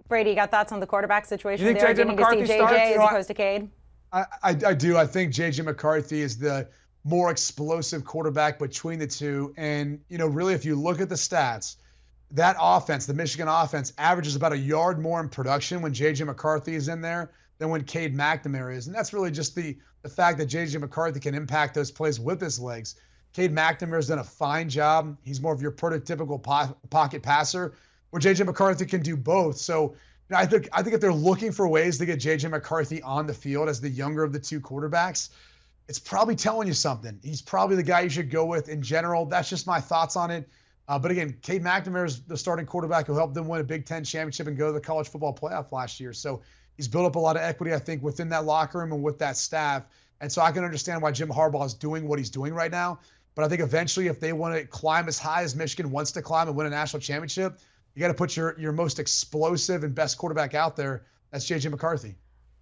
Brady, you got thoughts on the quarterback situation You think there? J.J. Getting to McCarthy see starts? JJ as opposed to Cade? I do. I think J.J. McCarthy is the more explosive quarterback between the two. And, really, if you look at the stats, that offense, the Michigan offense, averages about a yard more in production when J.J. McCarthy is in there than when Cade McNamara is. And that's really just the fact that J.J. McCarthy can impact those plays with his legs. Cade McNamara's done a fine job. He's more of your prototypical pocket passer, where J.J. McCarthy can do both. So I think if they're looking for ways to get J.J. McCarthy on the field as the younger of the two quarterbacks, it's probably telling you something. He's probably the guy you should go with in general. That's just my thoughts on it. But again, Cade McNamara is the starting quarterback who helped them win a Big Ten championship and go to the college football playoff last year. So he's built up a lot of equity, I think, within that locker room and with that staff. And so I can understand why Jim Harbaugh is doing what he's doing right now. But I think eventually, if they want to climb as high as Michigan wants to climb and win a national championship, you got to put your most explosive and best quarterback out there. That's J.J. McCarthy.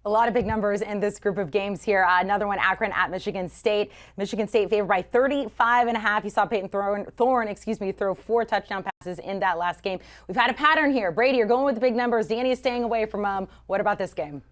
A lot of big numbers in this group of games here. Another one, Akron at Michigan State. Michigan State favored by 35.5. You saw Peyton Thorne, throw 4 touchdown passes in that last game. We've had a pattern here. Brady, you're going with the big numbers. Danny is staying away from what about this game?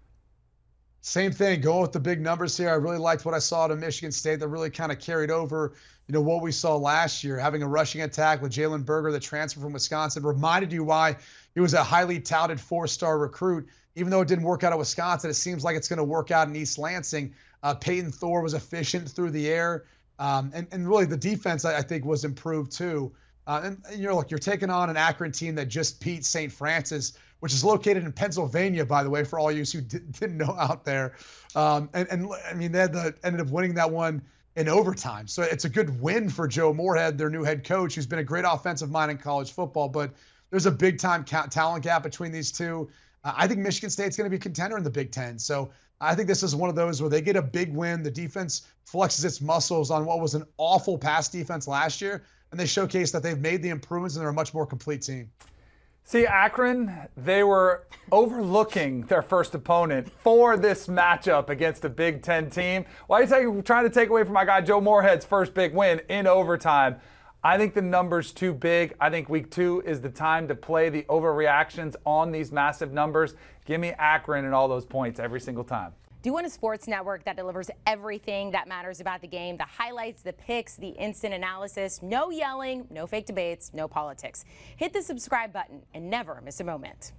Same thing, going with the big numbers here. I really liked what I saw at Michigan State that really kind of carried over, what we saw last year. Having a rushing attack with Jalen Berger, the transfer from Wisconsin, reminded you why he was a highly touted 4-star recruit. Even though it didn't work out at Wisconsin, it seems like it's going to work out in East Lansing. Peyton Thorne was efficient through the air. And really the defense, I think, was improved too. And look, you're taking on an Akron team that just beat St. Francis, which is located in Pennsylvania, by the way, for all you who didn't know out there. And I mean, they ended up winning that one in overtime. So it's a good win for Joe Moorhead, their new head coach, who's been a great offensive mind in college football. But there's a big-time talent gap between these two. I think Michigan State's going to be a contender in the Big Ten. So I think this is one of those where they get a big win. The defense flexes its muscles on what was an awful pass defense last year, and they showcase that they've made the improvements and they're a much more complete team. See, Akron, they were overlooking their first opponent for this matchup against a Big Ten team. Why are you trying to take away from my guy Joe Moorhead's first big win in overtime? I think the number's too big. I think week 2 is the time to play the overreactions on these massive numbers. Give me Akron and all those points every single time. Do you want a sports network that delivers everything that matters about the game? The highlights, the picks, the instant analysis, no yelling, no fake debates, no politics. Hit the subscribe button and never miss a moment.